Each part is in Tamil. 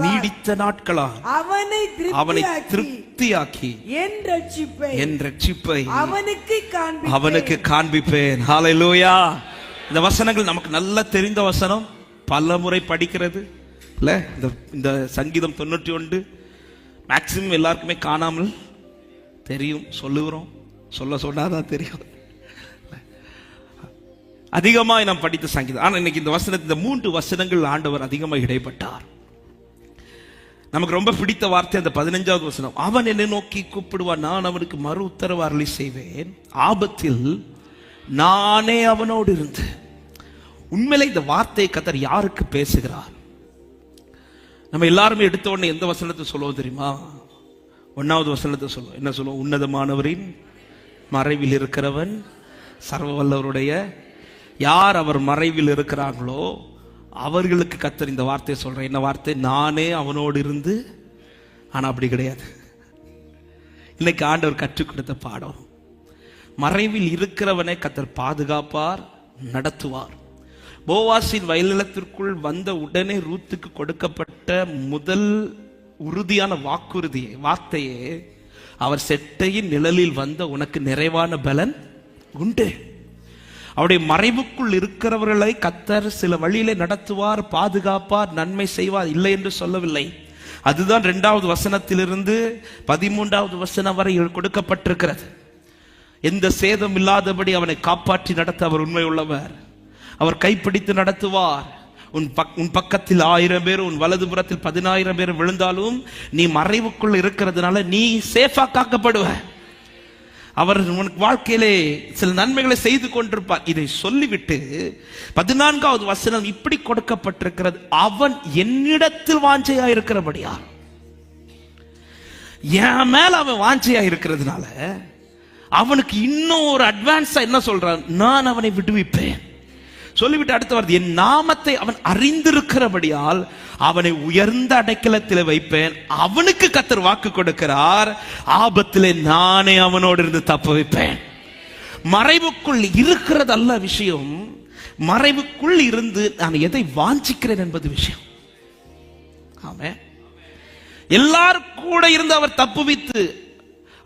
நீடித்த நாட்களா அவனை திருப்தியாக்கி என் ரட்சிப்பை அவனுக்கு காண்பிப்பேன். ஹல்லேலூயா. இந்த வசனங்கள் நமக்கு நல்லா தெரிந்த வசனம், பல முறை படிக்கிறது இல்ல. இந்த சங்கீதம் 91 மேக்சிமம் எல்லாருக்குமே காணாமல் தெரியும், சொல்லுகிறோம், சொன்னாதான் தெரியும். அதிகமாக நாம் படித்த சங்கீதம். ஆனால் இன்னைக்கு இந்த வசனத்தில் இந்த 3 வசனங்கள் ஆண்டவர் அதிகமாக இடைப்பட்டார். நமக்கு ரொம்ப பிடித்த வார்த்தை அந்த 15வது வசனம். அவன் என்னை நோக்கி கூப்பிடுவான், நான் அவனுக்கு மறு உத்தரவு அருளி செய்வேன், ஆபத்தில் நானே அவனோடு இருந்து. உண்மையிலே இந்த வார்த்தையை கர்த்தர் யாருக்கு பேசுகிறார்? நம்ம எல்லாருமே எடுத்த உடனே எந்த வசனத்தை சொல்லுவோம் தெரியுமா? 1வது வசனத்தை சொல்லுவோம். என்ன சொல்லுவோம்? உன்னதமானவரின் மறைவில் இருக்கிறவன் சர்வ வல்லவருடைய. யார் அவர் மறைவில் இருக்கிறார்களோ அவர்களுக்கு கர்த்தர் இந்த வார்த்தையை சொல்றேன். என்ன வார்த்தை? நானே அவனோடு இருந்து. ஆனா அப்படி கிடையாது. இன்னைக்கு ஆண்டவர் கற்றுக் கொடுத்த பாடம், மறைவில் இருக்கிறவனை கர்த்தர் பாதுகாப்பார், நடத்துவார். போவாசின் வயல்நிலத்திற்குள் வந்த உடனே ரூத்துக்கு கொடுக்கப்பட்ட முதல் உறுதியான வார்த்தையே, அவர் செட்டையின் நிழலில் வந்த உனக்கு நிறைவான பலன் உண்டு. அவருடைய மறைவுக்குள் இருக்கிறவர்களை கர்த்தர் சில வழியிலே நடத்துவார், பாதுகாப்பார், நன்மை செய்வார், இல்லை என்று சொல்லவில்லை. அதுதான் 2வது வசனத்திலிருந்து 13வது வசனம் வரை கொடுக்கப்பட்டிருக்கிறது. எந்த சேதம் இல்லாதபடி அவனை காப்பாற்றி நடத்த அவர் உண்மை உள்ளவர். அவர் கைப்பிடித்து நடத்துவார். உன் பக்கத்தில் 1000 பேர், உன் வலதுபுறத்தில் 10000 பேர் விழுந்தாலும் நீ மறைவுக்குள் இருக்கிறதுனால நீ சேஃபா காக்கப்படுவ. அவர் உனக்கு வாழ்க்கையிலே சில நன்மைகளை செய்து கொண்டிருப்பார். இதை சொல்லிவிட்டு 14வது வசனம் இப்படி கொடுக்கப்பட்டிருக்கிறது, அவன் என்னிடத்தில் வாஞ்சையா இருக்கிறபடியா. என் மேல அவன் வாஞ்சையா இருக்கிறதுனால அவனுக்கு இன்னும் ஒரு அட்வான்ஸா என்ன சொல்றான்? நான் அவனை விடுவிப்பேன். சொல்லிவிட்டு அடுத்த வார்த்தை, என் நாமத்தை அவன் அறிந்திருக்கிறபடியால் அவனை உயர்ந்த அடைக்கலத்தில் வைப்பேன். அவனுக்கு கர்த்தர் வாக்கு கொடுக்கிறார், ஆபத்திலே நானே அவனோடு இருந்து தப்ப வைப்பேன். மறைவுக்குள் இருக்கிறது அல்ல விஷயம், மறைவுக்குள் இருந்து நான் எதை வாஞ்சிக்கிறேன் என்பது விஷயம். ஆமென். எல்லாரும் கூட இருந்து அவர் தப்புவித்து.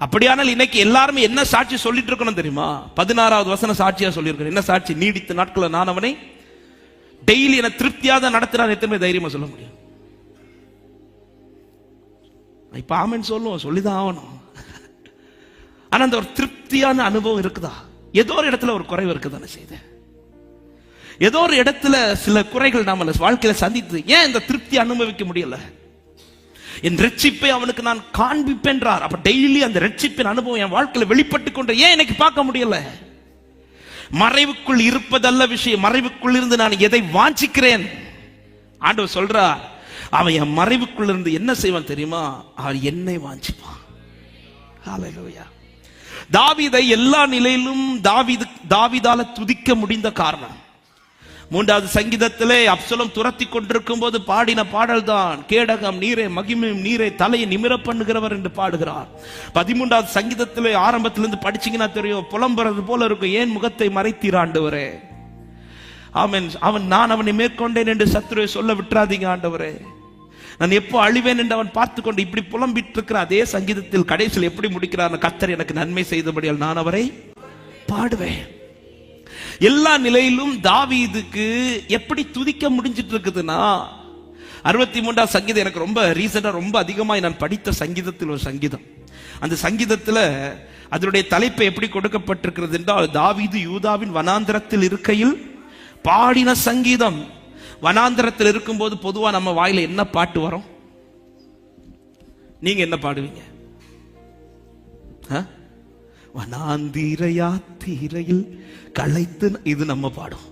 அப்படியானால் இன்னைக்கு எல்லாருமே என்ன சாட்சி சொல்லிட்டு இருக்கணும் தெரியுமா? 16வது வசனம் சாட்சியா சொல்லியிருக்கிறேன். என்ன சாட்சி? நீடித்த நாட்களை நான் அவனை டெய்லி என திருப்தியாக நடத்துறான். எத்தனை தைரியமா சொல்ல முடியும்? இப்ப ஆமென் சொல்லுவோம், சொல்லிதான் ஆகணும். ஆனா அந்த ஒரு திருப்தியான அனுபவம் இருக்குதா? ஏதோ ஒரு இடத்துல ஒரு குறைவு இருக்குதானே செய்த, ஏதோ ஒரு இடத்துல சில குறைகள் நாம வாழ்க்கையில சந்தித்து ஏன் இந்த திருப்தி அனுபவிக்க முடியல? என் ரட்சிப்பை அவனுக்கு நான் காண்பிப்பேன்றார். அப்ப டெய்லி அந்த ரட்சிப்பின் அனுபவம் என் வாழ்க்கையில வெளிப்பட்டு கொண்டு ஏன் எனக்கு பார்க்க முடியல? மறைவுக்குள் இருப்பதல்ல விஷயம், மறைவுக்குள் இருந்து நான் எதை வாஞ்சிக்கிறேன். ஆண்டவர் சொல்றார், அவன் என் மறைவுக்குள் இருந்து என்ன செய்வான் தெரியுமா? அவன் என்னை வாஞ்சிப்பான். ஹல்லேலூயா. தாவீதை எல்லா நிலையிலும் தாவீதால துதிக்க முடிந்த காரணம், 3வது சங்கீதத்திலே அப்சலோம் துரத்தி கொண்டிருக்கும் போது பாடின பாடல் தான், கேடகம் நீரே மகிமையும் நீரே தலையை நிமிர பண்ணுகிறவர் என்று பாடுகிறார். 13வது சங்கீதத்திலே ஆரம்பத்திலிருந்து படிச்சீங்கன்னா தெரியும், புலம்புறது போல இருக்கும், ஏன் முகத்தை மறைத்தீர் ஆண்டவரே. ஆமென். நான் அவனை மேற்கொண்டேன் என்று சத்துருவை சொல்ல விட்டுறாதீங்க ஆண்டவரே. நான் எப்போ அழிவேன் என்று அவன் பார்த்து கொண்டு இப்படி புலம்பிட்டு இருக்கிற அதே சங்கீதத்தில் கடைசியில் எப்படி முடிக்கிறார்? கர்த்தர் எனக்கு நன்மை செய்தபடியால் நான் அவரை பாடுவேன். எல்லா நிலையிலும் தாவீதுக்கு எப்படி துதிக்க முடிஞ்சிட்டு இருக்குதுன்னா, 63வது சங்கீதம் எனக்கு ரொம்ப ரீசெண்டா ரொம்ப அதிகமாக நான் படித்த சங்கீதத்தில் ஒரு சங்கீதம். அந்த சங்கீதத்துல அதனுடைய தலைப்பு எப்படி கொடுக்கப்பட்டிருக்கிறது என்றால், தாவீது யூதாவின் வனாந்திரத்தில் இருக்கையில் பாடின சங்கீதம். வனாந்திரத்தில் இருக்கும்போது பொதுவா நம்ம வாயில என்ன பாட்டு வரும்? நீங்க என்ன பாடுவீங்க? வனாந்திர யாத்திரையில் களைத்து, இது நம்ம பாடும்.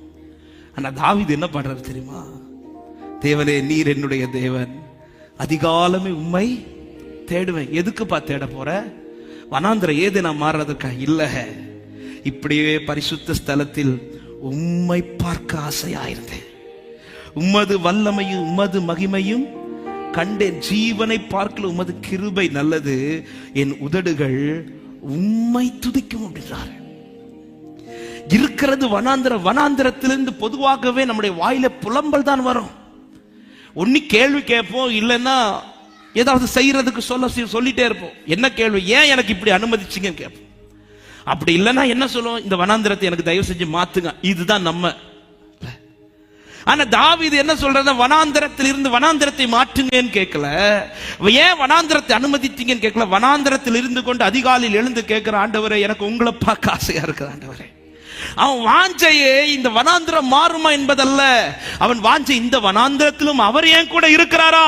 ஆனா தாவீது என்ன பாடுறாரு தெரியுமா? தேவனே நீர் என்னுடைய தேவன், அதிகாலமே உம்மை தேடுவேன். எதுக்குப்பா தேட போற? வனாந்திர ஏது நான் மாறுறதுக்கா? இல்ல, இப்படியே பரிசுத்த ஸ்தலத்தில் உம்மை பார்க்க ஆசையாயிருந்தேன். உம்மது வல்லமையும் உம்மது மகிமையும் கண்டேன். ஜீவனை பார்க்கல உமது கிருபை நல்லது, என் உதடுகள் உம்மை துதிக்கும் அப்படின்றார். இருக்கிறது வனாந்திரத்திலிருந்து பொதுவாகவே நம்முடைய வாயில புலம்பல் தான் வரும். ஒன்னு கேள்வி கேட்போம், இல்லைன்னா ஏதாவது செய்யறதுக்கு சொல்லிட்டே இருப்போம். என்ன கேள்வி? ஏன் எனக்கு இப்படி அனுமதிச்சிங்கன்னு கேட்போம். அப்படி இல்லைன்னா என்ன சொல்லுவோம்? இந்த வனாந்திரத்தை எனக்கு தயவு செஞ்சு மாத்துங்க. இதுதான் நம்ம. ஆனா தாவீது என்ன சொல்றத, வனாந்திரத்தில் இருந்து வனாந்திரத்தை மாற்றுங்கன்னு கேட்கல. ஏன் வனாந்திரத்தை அனுமதித்தீங்கன்னு கேட்கல. வனாந்திரத்தில் இருந்து கொண்டு அதிகாலையில் எழுந்து கேட்கிற, ஆண்டவரே எனக்கு உங்களை பார்க்க ஆசையா இருக்கு ஆண்டவரே. அவன் வாஞ்சையே இந்த வனாந்திரம் மாறுமா என்பதல்ல, அவன் வாஞ்சை இந்த வனாந்திரத்திலும் அவர் ஏன் கூட இருக்கிறாரா,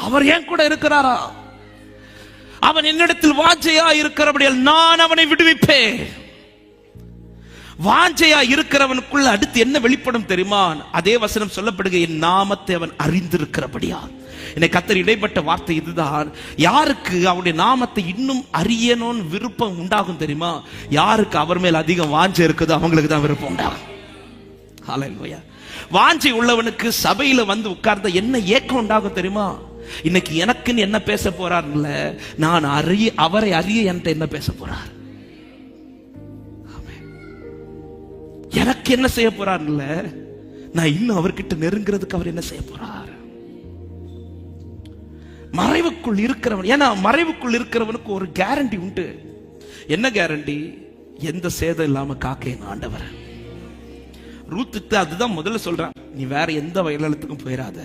அவர் ஏன் கூட இருக்கிறாரா. அவன் என்னிடத்தில் வாஞ்சையா இருக்கிறபடியால் நான் அவனை விடுவிப்பேன். வாஞ்சையா இருக்கிறவனுக்குள்ள அடுத்து என்ன வெளிப்படும் தெரியுமா? அதே வசனம் சொல்லப்படுக, என் நாமத்தை அவன் அறிந்திருக்கிறபடியா. என்னை கர்த்தர் இடைப்பட்ட வார்த்தை இதுதான். யாருக்கு அவருடைய நாமத்தை இன்னும் அறியணும்னு விருப்பம் உண்டாகும் தெரியுமா? யாருக்கு அவர் மேல் அதிகம் வாஞ்சை இருக்குதோ அவங்களுக்கு தான் விருப்பம் உண்டாகும். ஹல்லேலூயா. வாஞ்சை உள்ளவனுக்கு சபையில வந்து உட்கார்ந்த என்ன ஏக்கம் உண்டாகும் தெரியுமா? இன்னைக்கு எனக்குன்னு என்ன பேச போறார் இல்ல, நான் அவரை அறிய என்கிட்ட என்ன பேச போறார், எனக்கு என்ன செய்ய போறார் இல்ல, நான் இன்னும் அவர்கிட்ட நெருங்கிறதுக்கு அவர் என்ன செய்ய போறார். மறைவுக்குள் இருக்கிறவன், ஏன்னா மறைவுக்குள் இருக்கிறவனுக்கு ஒரு கேரண்டி உண்டு. என்ன கேரண்டி? எந்த சேதம் இல்லாம காக்க ஆண்டவர். ரூத்துக்கு அதுதான் முதல்ல சொல்றான், நீ வேற எந்த வயலத்துக்கும் போயிடாத,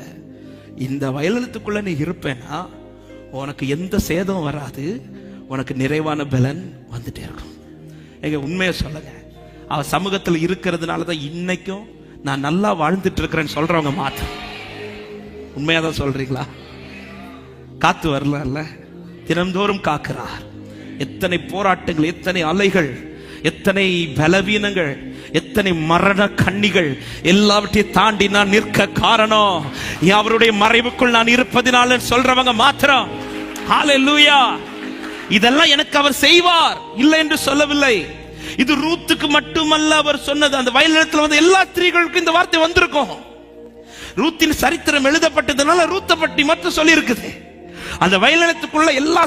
இந்த வயலத்துக்குள்ள நீ இருப்பேனா உனக்கு எந்த சேதம் வராது, உனக்கு நிறைவான பலன் வந்துட்டே இருக்கும். எங்க உண்மையை சொல்லுங்க, அவ சமூகத்தில் இருக்கிறதுனாலதான் இன்னைக்கும் நான் நல்லா வாழ்ந்துட்டு இருக்கிறேன்னு சொல்றவங்க மாத்திரம். உண்மையாதான் சொல்றீங்களா? காத்து வரல, தினந்தோறும் காக்கிறார். எத்தனை போராட்டங்கள், எத்தனை அலைகள், எத்தனை பலவீனங்கள், எத்தனை மரண கண்ணிகள், எல்லாவற்றையும் தாண்டி நான் நிற்க காரணம் அவருடைய மறைவுக்குள் நான் இருப்பதினால சொல்றவங்க மாத்திரம். ஹல்லேலூயா. இதெல்லாம் எனக்கு அவர் செய்வார், இல்லை என்று சொல்லவில்லை. இது ரூத்துக்கு மட்டுமல்ல அவர் சொன்னது. அந்த வயலிடத்தில் வந்து எல்லா ஸ்திரீகளுக்கும் இந்த வார்த்தை வந்திருக்கும். ரூத்தின் சரித்திரம் எழுதப்பட்டதுனால ரூத்தை பற்றி மட்டும் சொல்லி இருக்குது. அந்த வயலிடத்துக்குள்ள எல்லா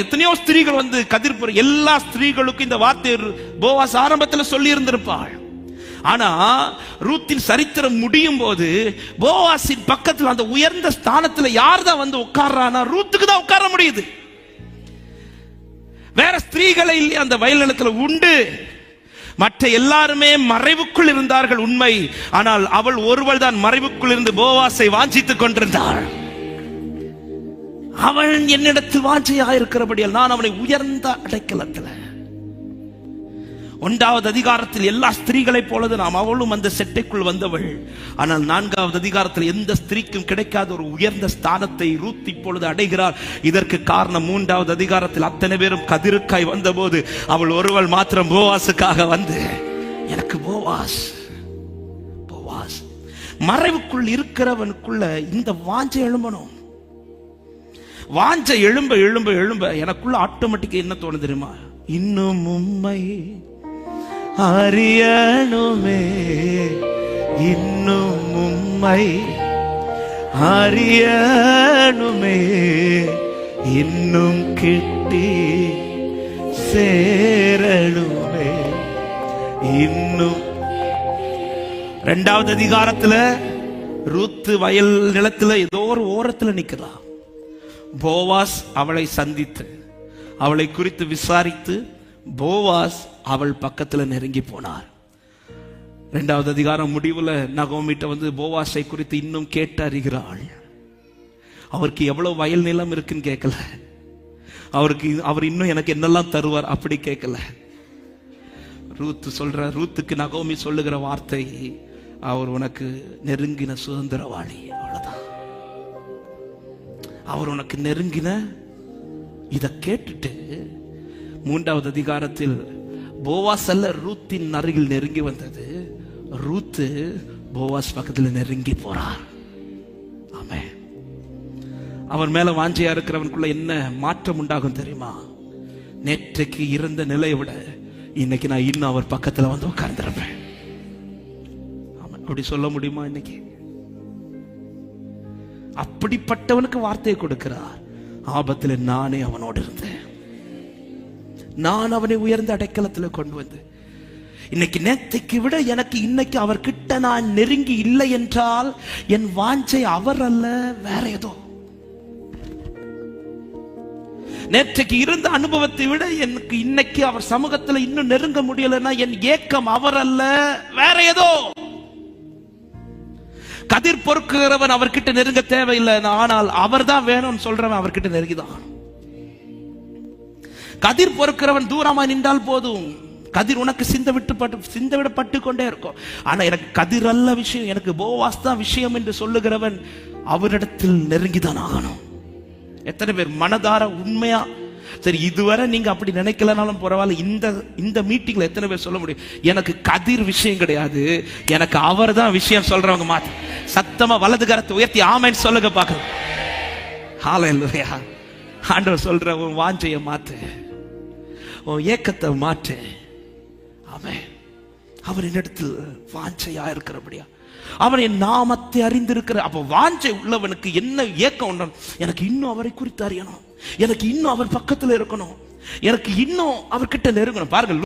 எத்தனையோ ஸ்திரீகள் வந்து கதிர்புற எல்லா ஸ்திரீகளுக்கும் இந்த வார்த்தை போவாஸ் ஆரம்பத்தில் சொல்லி இருந்திருப்பாள். ஆனா ரூத்தின் சரித்திரம் முடியும் போது போவாசின் பக்கத்தில் அந்த உயர்ந்த ஸ்தானத்தில் யார் தான் வந்து உட்கார்றானா? ரூத்துக்கு தான் உட்கார முடியுது. வேற ஸ்திரீகளை அந்த வயலிடத்தில் உண்டு. மற்ற எல்லாருமே மறைவுக்குள் இருந்தார்கள், உண்மை. ஆனால் அவள் ஒருவள் தான் மறைவுக்குள் இருந்து போவாசை வாஞ்சித்துக் கொண்டிருந்தாள். அவன் என்னிடத்தில் வாஞ்சையா இருக்கிறபடியால் நான் அவனை உயர்ந்த அடைக்கலத்தில். 1வது அதிகாரத்தில் எல்லா ஸ்திரீகளை போலது நாம் அவளும் அந்த செட்டைக்குள் வந்தவள். ஆனால் 4வது அதிகாரத்தில் எந்த ஸ்திரீக்கும் கிடைக்காத ஒரு உயர்ந்த ஸ்தானத்தை ரூத் இப்பொழுது அடைகிறார். இதற்கு காரணம் 3வது அதிகாரத்தில் அத்தனை பேரும் கதிருக்காய் வந்தபோது அவள் ஒருவள் மாத்திரம் போவாசுக்காக வந்து, எனக்கு போவாஸ். மறைவுக்குள் இருக்கிறவனுக்குள்ள இந்த வாஞ்சை எழும்பணும். வாஞ்சை எழும்ப எழும்ப எழும்ப எனக்குள்ள ஆட்டோமேட்டிக்கா என்ன தோணுது தெரியுமா? இன்னும் உம்மை அறியணுமே, இன்னும் உம்மை அறியணுமே, இன்னும் கிட்டி சேரணுமே, இன்னும். 2வது அதிகாரத்துல ரூத்து வயல் நிலத்துல ஏதோ ஒரு ஓரத்துல நிக்கலாம். போவாஸ் அவளை சந்தித்து அவளை குறித்து விசாரித்து போவாஸ் அவள் பக்கத்துல நெருங்கி போனார். 2வது அதிகாரம் முடிவுல நகோமிட்ட வந்து போவாஸை குறித்து இன்னும் கேட்டு அறிகிறாள். அவருக்கு எவ்வளவு வயல் நிலம் இருக்குன்னு கேட்கல, அவர் இன்னும் எனக்கு என்னெல்லாம் தருவார் அப்படி கேட்கல. ரூத்துக்கு நகோமி சொல்லுகிற வார்த்தை, அவர் உனக்கு நெருங்கின சுதந்திரவாளி, அவ்வளவுதான். அவர் உனக்கு நெருங்கின. இத கேட்டுட்டு 3வது அதிகாரத்தில் போவாஸ் அல்ல ரூத்தின் அருகில் நெருங்கி வந்தது, ரூத்து போவாஸ் பக்கத்தில் நெருங்கி போறார். ஆமே. அவன் மேல வாஞ்சையா இருக்கிறவனுக்குள்ள என்ன மாற்றம் உண்டாகும் தெரியுமா? நேற்றைக்கு இருந்த நிலையை விட இன்னைக்கு நான் இன்னும் அவர் பக்கத்துல வந்து உட்கார்ந்திருப்பேன். அப்படி சொல்ல முடியுமா? இன்னைக்கு அப்படிப்பட்டவனுக்கு வார்த்தையை கொடுக்கிறார். ஆபத்தில் நானே அவனோடு இருந்தேன், நான் அவனை உயர்ந்த அடைக்கலத்தில் கொண்டு வந்து. இன்னைக்கு நேத்தைக்கு விட எனக்கு இன்னைக்கு அவர்கிட்ட நான் நெருங்கி இல்லை என்றால் என் வாஞ்சை அவர் அல்ல, வேற ஏதோ. நேற்றைக்கு இருந்த அனுபவத்தை விட எனக்கு இன்னைக்கு அவர் சமூகத்துல இன்னும் நெருங்க முடியலன்னா என் ஏக்கம் அவர் அல்ல, வேற ஏதோ. கதிர் பொறுக்குகிறவன் அவர்கிட்ட நெருங்க தேவையில்லை, ஆனால் அவர் தான் வேணும்னு சொல்றவன் அவர்கிட்ட நெருங்கிதான். கதிர் பொறுக்கிறவன் தூரமா நின்றால் போதும், கதிர் உனக்கு சிந்த விடப்பட்டு கொண்டே இருக்கும். ஆனா எனக்கு கதிர் அல்ல விஷயம், எனக்கு போவாஸ் தான் விஷயம் என்று சொல்லுகிறவன் அவரிடத்தில் நெருங்கிதான் ஆகணும். எத்தனை பேர் மனதார உண்மையா, சரி இதுவரை நீங்க அப்படி நினைக்கலனாலும் பரவாயில்ல, இந்த மீட்டிங்ல எத்தனை பேர் சொல்ல முடியும், எனக்கு கதிர் விஷயம் கிடையாது, எனக்கு அவர் தான் விஷயம் சொல்றவங்க மாத்தி சத்தமா வலது கரத்தை உயர்த்தி ஆமென் சொல்லுங்க பார்க்கலாம். ஹல்லேலூயா. ஆண்டவர் சொல்ற உன் வாஞ்சையை மாத்து, உன் ஏக்கத்தை மாற்று. ஆமென். அவர் என்னிடத்தில் வாஞ்சையா இருக்கிறபடியா, அவன் என் நாமத்தை அறிந்திருக்கிற. அப்ப வாஞ்சை உள்ளவனுக்கு என்ன ஏக்கம் உண்டு, எனக்கு இன்னும் அவரை குறித்து அறியணும், எனக்கு இன்னும் அவர் பக்கத்துல இருக்கணும், எனக்கு இன்னும் அவர்கிட்ட நெருங்கணும். பாருங்கள்,